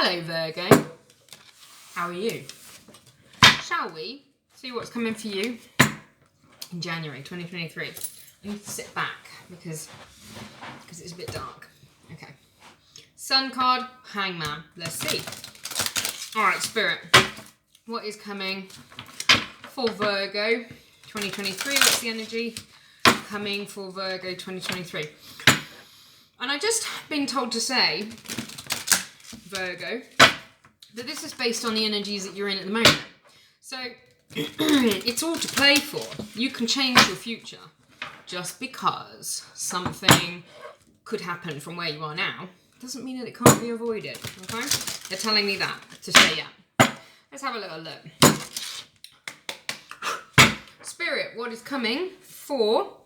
Hello Virgo, how are you? Shall we see what's coming for you in January 2023? I need to sit back because it's a bit dark. Okay. Sun card, Hangman. Let's see. Alright, Spirit. What is coming for Virgo 2023? What's the energy coming for Virgo 2023? And I just been told to say, Virgo, that this is based on the energies that you're in at the moment. So it's all to play for. You can change your future just because something could happen from where you are now doesn't mean that it can't be avoided. Okay? They're telling me that to say yeah. Let's have a little look. Spirit, what is coming for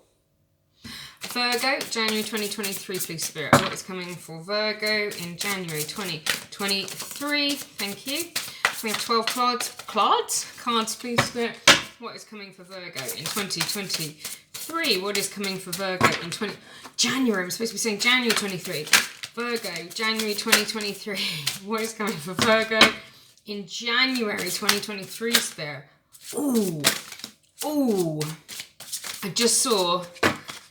Virgo, January 2023, please, Spirit. What is coming for Virgo in January 2023? Thank you. We have 12 cards, please, Spirit. What is coming for Virgo in 2023? What is coming for Virgo in January? I'm supposed to be saying January 23. Virgo, January 2023. What is coming for Virgo in January 2023, Spirit? Ooh. I just saw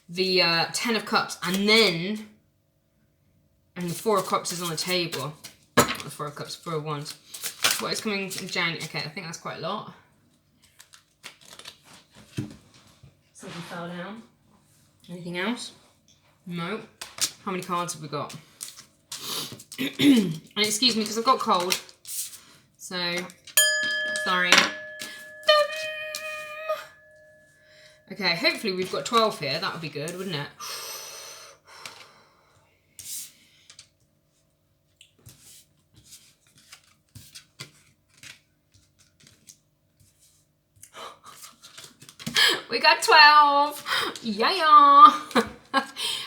the 10 of Cups, and the 4 of Cups is on the table. Not the 4 of Cups, 4 of Wands. What is coming in January? Okay, I think that's quite a lot. Something fell down. Anything else? No. How many cards have we got? And excuse me, because I've got cold. So, sorry. Okay, hopefully we've got 12 here. That would be good, wouldn't it? We got 12. Yeah.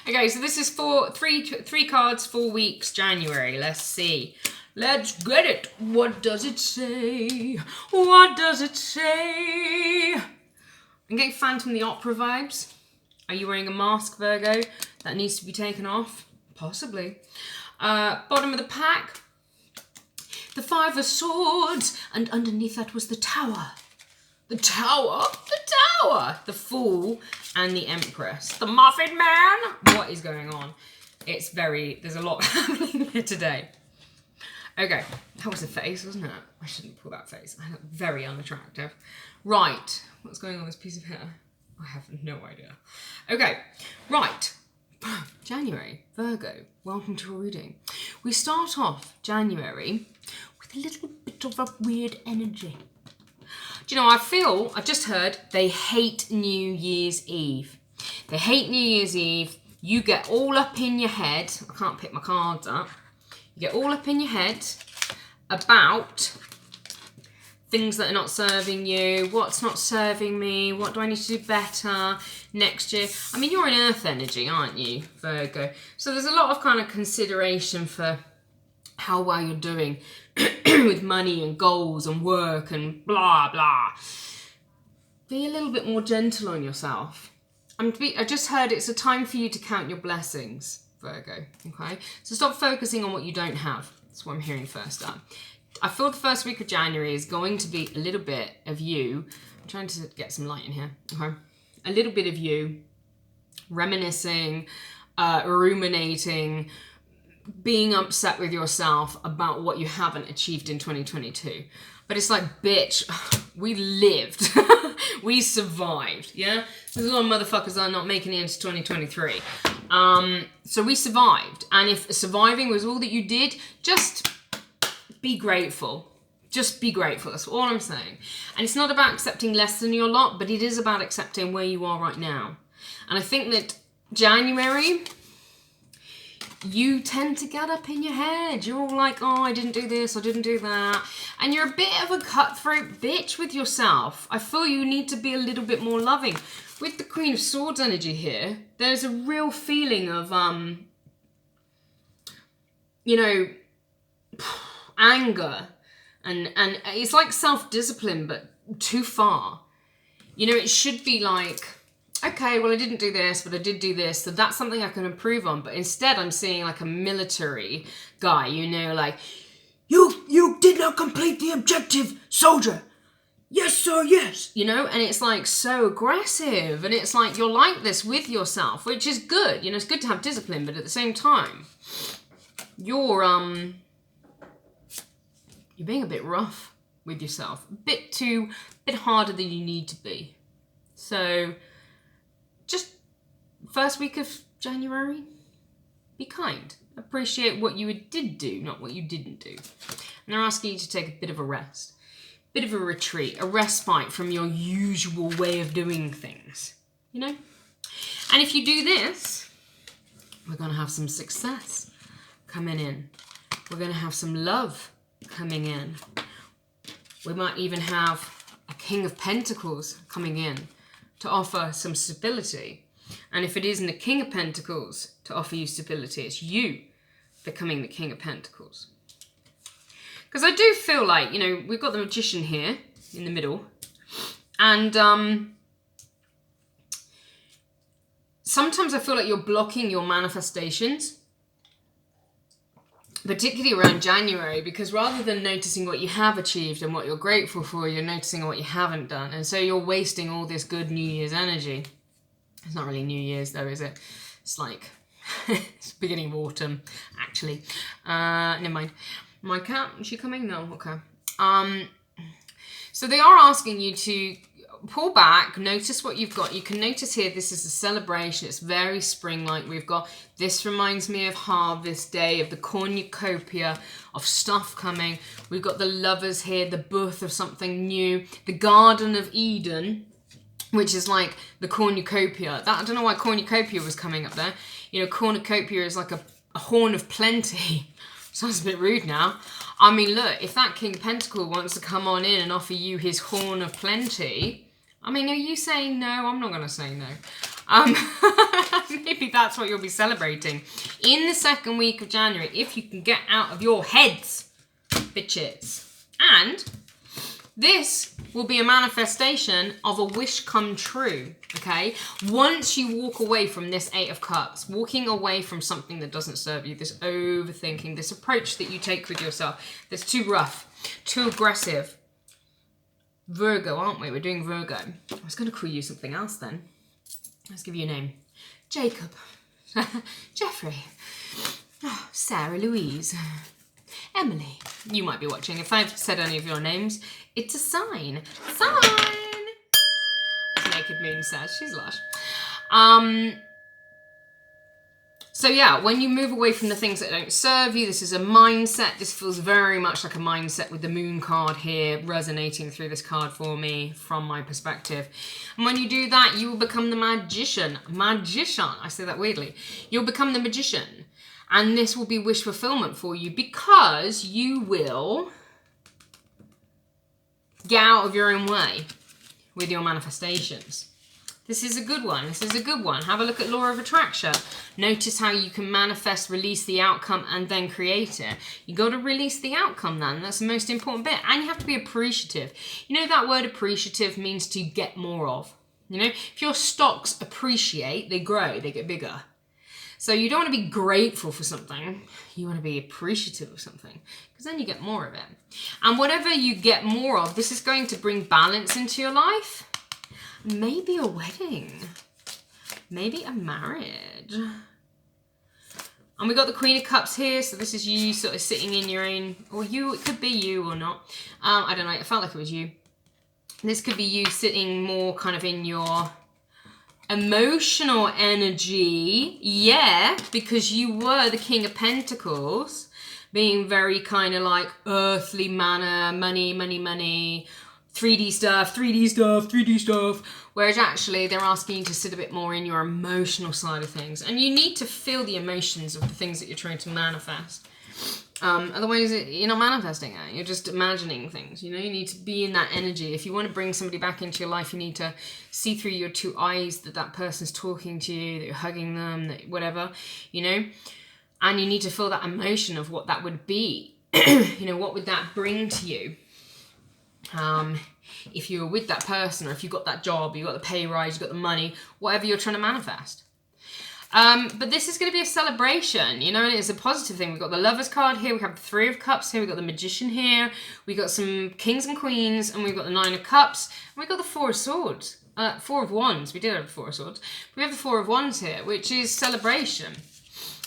Okay, so this is for three cards, 4 weeks, January. Let's see. Let's get it. What does it say? What does it say? I'm getting Phantom the Opera vibes. Are you wearing a mask, Virgo, that needs to be taken off? Possibly. Bottom of the pack, the 5 of Swords, and underneath that was the Tower. The Tower? The Tower! The Fool and the Empress. The Muffin Man? What is going on? There's a lot happening here today. Okay, that was a face, wasn't it? I shouldn't pull that face. I look very unattractive. Right, what's going on with this piece of hair? I have no idea. Okay, right. January, Virgo, welcome to a reading. We start off January with a little bit of a weird energy. Do you know, I just heard they hate New Year's Eve. They hate New Year's Eve. You get all up in your head. I can't pick my cards up. You get all up in your head about things that are not serving you, what's not serving me, what do I need to do better next year. I mean, you're in earth energy, aren't you, Virgo? So there's a lot of kind of consideration for how well you're doing with money and goals and work and blah, blah. Be a little bit more gentle on yourself. I just heard it's a time for you to count your blessings, Virgo, okay? So stop focusing on what you don't have. That's what I'm hearing first up. I feel the first week of January is going to be a little bit of you. I'm trying to get some light in here, okay? A little bit of you reminiscing, ruminating, being upset with yourself about what you haven't achieved in 2022. But it's like, bitch, we lived. We survived, yeah? There's a lot of motherfuckers that are not making it into 2023. So we survived. And if surviving was all that you did, just be grateful. Just be grateful. That's all I'm saying. And it's not about accepting less than your lot, but it is about accepting where you are right now. And I think that January, you tend to get up in your head. You're all like, oh, I didn't do this, I didn't do that. And you're a bit of a cutthroat bitch with yourself. I feel you need to be a little bit more loving. With the Queen of Swords energy here, there's a real feeling of, anger. And it's like self-discipline, but too far. You know, it should be like, okay, well, I didn't do this, but I did do this, so that's something I can improve on. But instead, I'm seeing like a military guy, like, did not complete the objective, soldier. Yes, sir, yes. You know, and it's like so aggressive. And it's like you're like this with yourself, which is good. You know, it's good to have discipline, but at the same time, you're being a bit rough with yourself. A bit harder than you need to be. So, just first week of January, be kind. Appreciate what you did do, not what you didn't do. And they're asking you to take a bit of a rest. Bit of a retreat, a respite from your usual way of doing things, you know? And if you do this, we're going to have some success coming in. We're going to have some love coming in. We might even have a King of Pentacles coming in to offer some stability. And if it isn't a King of Pentacles to offer you stability, it's you becoming the King of Pentacles. Because I do feel like, you know, we've got the Magician here in the middle. And sometimes I feel like you're blocking your manifestations. Particularly around January. Because rather than noticing what you have achieved and what you're grateful for, you're noticing what you haven't done. And so you're wasting all this good New Year's energy. It's not really New Year's though, is it? It's like, it's the beginning of autumn, actually. Never mind. My cat, is she coming? No, okay. So they are asking you to pull back, notice what you've got. You can notice here, this is a celebration. It's very spring-like. We've got, this reminds me of Harvest Day, of the cornucopia, of stuff coming. We've got the lovers here, the birth of something new, the Garden of Eden, which is like the cornucopia. I don't know why cornucopia was coming up there. You know, cornucopia is like a horn of plenty. Sounds a bit rude now. I mean, look, if that King Pentacle wants to come on in and offer you his horn of plenty, I mean, are you saying no? I'm not going to say no. Maybe that's what you'll be celebrating. In the second week of January, if you can get out of your heads, bitches. And this will be a manifestation of a wish come true, okay? Once you walk away from this Eight of Cups, walking away from something that doesn't serve you, this overthinking, this approach that you take with yourself that's too rough, too aggressive. Virgo, aren't we? We're doing Virgo. I was going to call you something else then. Let's give you a name. Jacob. Jeffrey. Oh, Sarah Louise. Emily. You might be watching. If I've said any of your names, it's a sign. Sign! As Naked Moon says. She's lush. So yeah, when you move away from the things that don't serve you, this is a mindset. This feels very much like a mindset with the Moon card here resonating through this card for me from my perspective. And when you do that, you will become the magician. Magician. I say that weirdly. You'll become the magician. And this will be wish fulfillment for you because you will get out of your own way with your manifestations. This is a good one. This is a good one. Have a look at Law of Attraction. Notice how you can manifest, release the outcome, and then create it. You got to release the outcome then. That's the most important bit. And you have to be appreciative. You know that word appreciative means to get more of. You know, if your stocks appreciate, they grow, they get bigger. So you don't want to be grateful for something. You want to be appreciative of something because then you get more of it. And whatever you get more of, this is going to bring balance into your life. Maybe a wedding. Maybe a marriage. And we got the Queen of Cups here. So this is you sort of sitting in your own, or you, it could be you or not. I don't know. It felt like it was you. This could be you sitting more kind of in your emotional energy, yeah, because you were the King of Pentacles, being very kind of like earthly manner, money, 3D stuff, whereas actually they're asking you to sit a bit more in your emotional side of things, and you need to feel the emotions of the things that you're trying to manifest. Otherwise, you're not manifesting it. You're just imagining things. You know, you need to be in that energy. If you want to bring somebody back into your life, you need to see through your two eyes that that person's talking to you, that you're hugging them, that whatever, you know. And you need to feel that emotion of what that would be. You know, what would that bring to you? If you were with that person, or if you got that job, you got the pay rise, you got the money, whatever you're trying to manifest. But this is going to be a celebration, you know, and it's a positive thing. We've got the Lovers card here, we have the Three of Cups here, we've got the Magician here, we've got some Kings and Queens, and we've got the Nine of Cups, and we've got the Four of Swords. Four of Wands, we did have the Four of Swords. We have the Four of Wands here, which is celebration.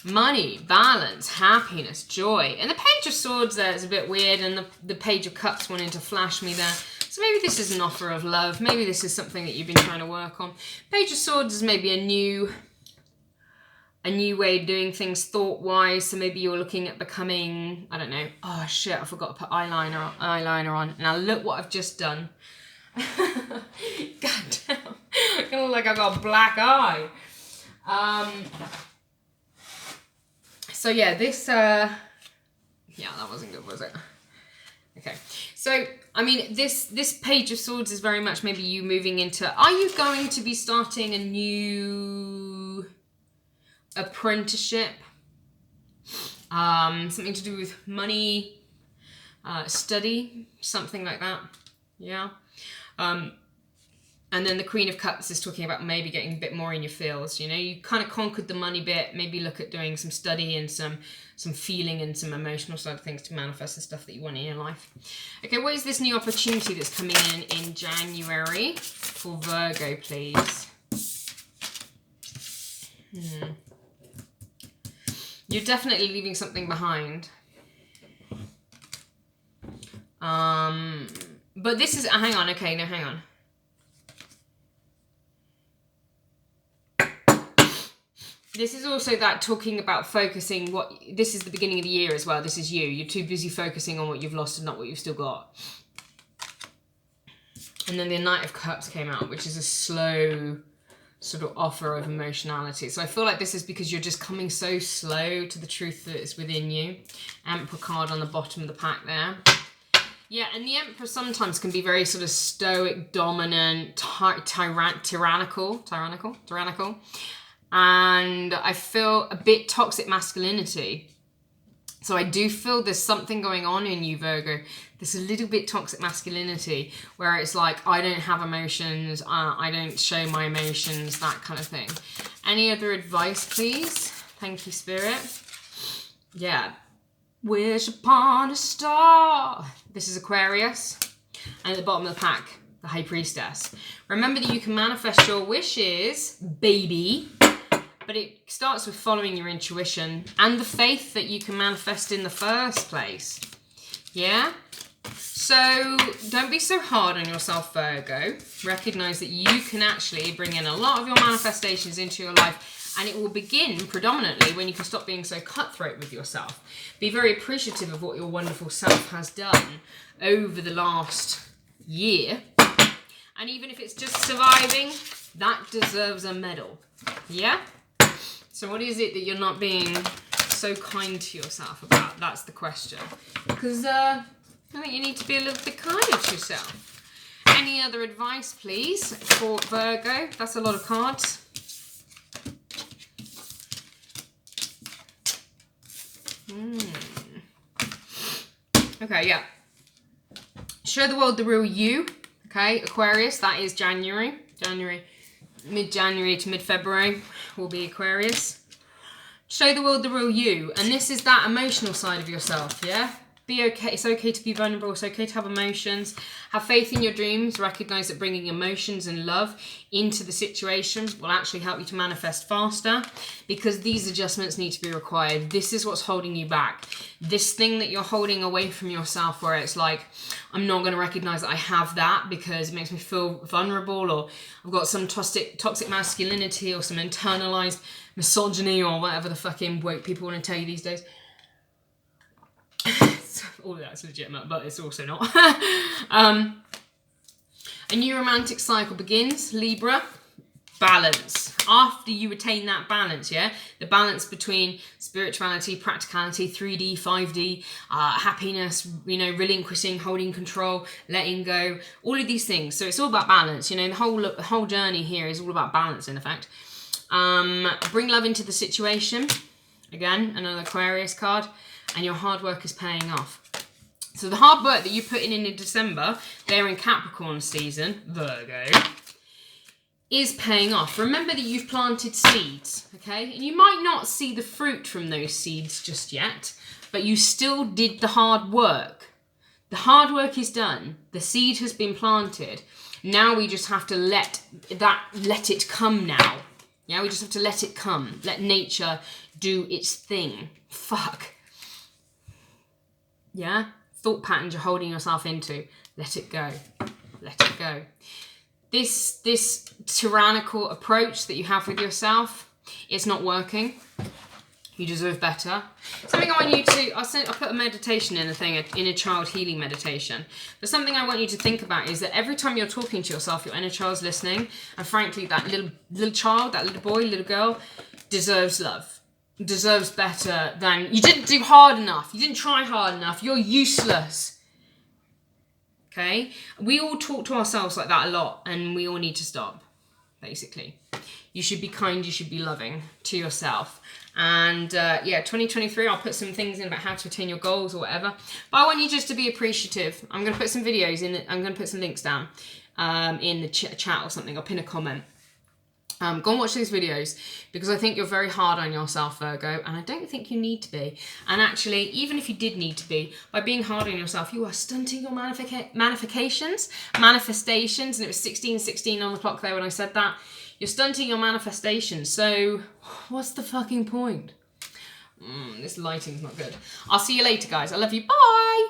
Money, balance, happiness, joy. And the Page of Swords there is a bit weird, and the Page of Cups wanting to flash me there. So maybe this is an offer of love. Maybe this is something that you've been trying to work on. Page of Swords is maybe a new way of doing things thought-wise. So maybe you're looking at becoming, I don't know. Oh shit, I forgot to put eyeliner on. Now look what I've just done. God damn. I look like I've got a black eye. So yeah, this, yeah, that wasn't good, was it? Okay, so, I mean, this Page of Swords is very much maybe you moving into, are you going to be starting a new apprenticeship? Something to do with money, study, something like that, yeah. And then the Queen of Cups is talking about maybe getting a bit more in your fields, you know. You kind of conquered the money bit, maybe look at doing some study and some feeling and some emotional side of things to manifest the stuff that you want in your life. Okay, what is this new opportunity that's coming in January for Virgo, please? You're definitely leaving something behind. But this is, hang on, okay, no, hang on. This is also that talking about focusing this is the beginning of the year as well. This is you. You're too busy focusing on what you've lost and not what you've still got. And then the Knight of Cups came out, which is a slow sort of offer of emotionality. So I feel like this is because you're just coming so slow to the truth that is within you. Emperor card on the bottom of the pack there. Yeah, and the Emperor sometimes can be very sort of stoic, dominant, tyrannical. And I feel a bit toxic masculinity. So I do feel there's something going on in you, Virgo. There's a little bit toxic masculinity where it's like, I don't have emotions, I don't show my emotions, that kind of thing. Any other advice, please? Thank you, Spirit. Yeah. Wish upon a star. This is Aquarius. And at the bottom of the pack, the High Priestess. Remember that you can manifest your wishes, baby. But it starts with following your intuition and the faith that you can manifest in the first place. Yeah? So don't be so hard on yourself, Virgo. Recognize that you can actually bring in a lot of your manifestations into your life, and it will begin predominantly when you can stop being so cutthroat with yourself. Be very appreciative of what your wonderful self has done over the last year. And even if it's just surviving, that deserves a medal. Yeah? So what is it that you're not being so kind to yourself about? That's the question. Because I think you need to be a little bit kinder to yourself. Any other advice, please, for Virgo? That's a lot of cards. Okay, yeah. Show the world the real you. Okay, Aquarius, that is January. Mid-January to mid-February will be Aquarius. Show the world the real you. And this is that emotional side of yourself, yeah? Be okay. It's okay to be vulnerable. It's okay to have emotions. Have faith in your dreams. Recognize that bringing emotions and love into the situation will actually help you to manifest faster, because these adjustments need to be required. This is what's holding you back. This thing that you're holding away from yourself, where it's like, I'm not going to recognize that I have that because it makes me feel vulnerable, or I've got some toxic masculinity, or some internalized misogyny, or whatever the fucking woke people want to tell you these days. All of that's legitimate, but it's also not. A new romantic cycle begins, Libra. Balance. After you attain that balance, yeah? The balance between spirituality, practicality, 3D, 5D, happiness, you know, relinquishing, holding control, letting go, all of these things. So it's all about balance, you know, the whole journey here is all about balance, in effect. Bring love into the situation. Again, another Aquarius card. And your hard work is paying off. So the hard work that you put in December, they're in Capricorn season, Virgo. is paying off. Remember that you've planted seeds, okay? And you might not see the fruit from those seeds just yet, but you still did the hard work. The hard work is done. The seed has been planted. Now we just have to let it come now. Yeah, we just have to let it come. Let nature do its thing. Fuck. Yeah? Thought patterns you're holding yourself into. Let it go. Let it go. This tyrannical approach that you have with yourself, it's not working. You deserve better. Something I want you to, I put a meditation in a thing, inner child healing meditation. But something I want you to think about is that every time you're talking to yourself, your inner child's listening. And frankly, that little child, that little boy, little girl, deserves love. Deserves better than, you didn't do hard enough. You didn't try hard enough. You're useless. Okay? We all talk to ourselves like that a lot, and we all need to stop, basically. You should be kind, you should be loving to yourself. And yeah, 2023, I'll put some things in about how to attain your goals or whatever. But I want you just to be appreciative. I'm going to put some videos in it. I'm going to put some links down in the chat or something. I'll pin a comment. Go and watch these videos, because I think you're very hard on yourself, Virgo, and I don't think you need to be. And actually, even if you did need to be, by being hard on yourself, you are stunting your manifestations, and it was 16:16 on the clock there when I said that. You're stunting your manifestations, so what's the fucking point? This lighting's not good. I'll see you later, guys. I love you. Bye!